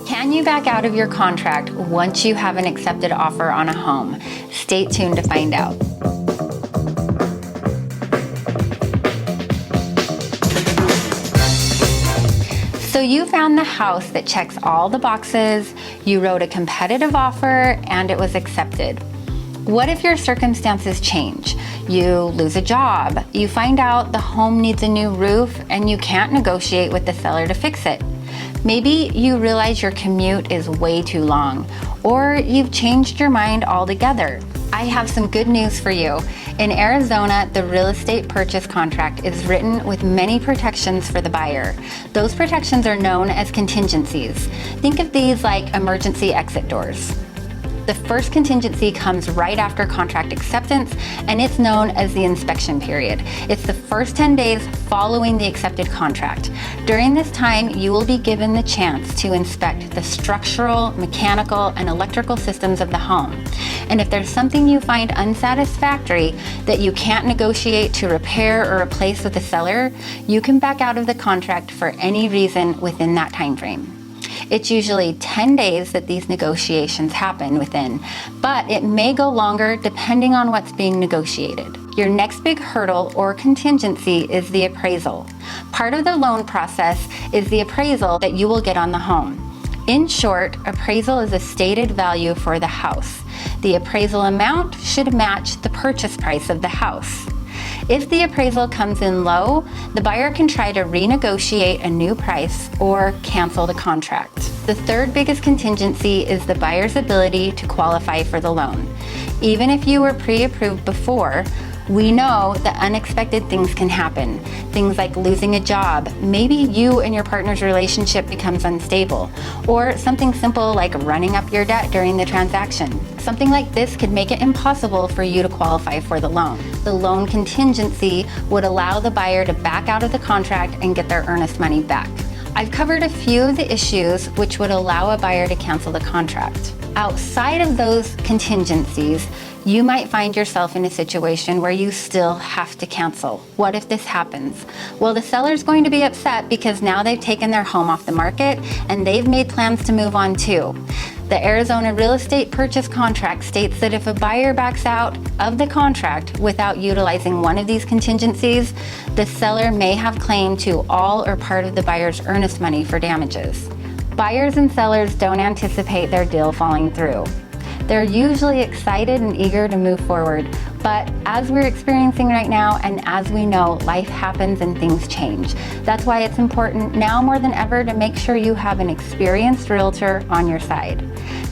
Can you back out of your contract once you have an accepted offer on a home? Stay tuned to find out. So you found the house that checks all the boxes, you wrote a competitive offer, and it was accepted. What if your circumstances change? You lose a job, you find out the home needs a new roof, and you can't negotiate with the seller to fix it. Maybe you realize your commute is way too long, or you've changed your mind altogether. I have some good news for you. In Arizona, the real estate purchase contract is written with many protections for the buyer. Those protections are known as contingencies. Think of these like emergency exit doors. The first contingency comes right after contract acceptance, and it's known as the inspection period. It's the first 10 days following the accepted contract. During this time, you will be given the chance to inspect the structural, mechanical, and electrical systems of the home. And if there's something you find unsatisfactory that you can't negotiate to repair or replace with the seller, you can back out of the contract for any reason within that time frame. It's usually 10 days that these negotiations happen within, but it may go longer depending on what's being negotiated. Your next big hurdle or contingency is the appraisal. Part of the loan process is the appraisal that you will get on the home. In short, appraisal is a stated value for the house. The appraisal amount should match the purchase price of the house. If the appraisal comes in low, the buyer can try to renegotiate a new price or cancel the contract. The third biggest contingency is the buyer's ability to qualify for the loan. Even if you were pre-approved before, we know that unexpected things can happen. Things like losing a job, maybe you and your partner's relationship becomes unstable, or something simple like running up your debt during the transaction. Something like this could make it impossible for you to qualify for the loan. The loan contingency would allow the buyer to back out of the contract and get their earnest money back. I've covered a few of the issues which would allow a buyer to cancel the contract. Outside of those contingencies, you might find yourself in a situation where you still have to cancel. What if this happens? Well, the seller's going to be upset because now they've taken their home off the market and they've made plans to move on too. The Arizona real estate purchase contract states that if a buyer backs out of the contract without utilizing one of these contingencies, the seller may have claim to all or part of the buyer's earnest money for damages. Buyers and sellers don't anticipate their deal falling through. They're usually excited and eager to move forward, but as we're experiencing right now, and as we know, life happens and things change. That's why it's important now more than ever to make sure you have an experienced realtor on your side.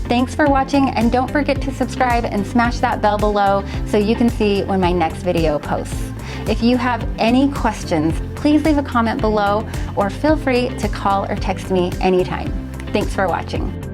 Thanks for watching, and don't forget to subscribe and smash that bell below so you can see when my next video posts. If you have any questions, please leave a comment below or feel free to call or text me anytime. Thanks for watching.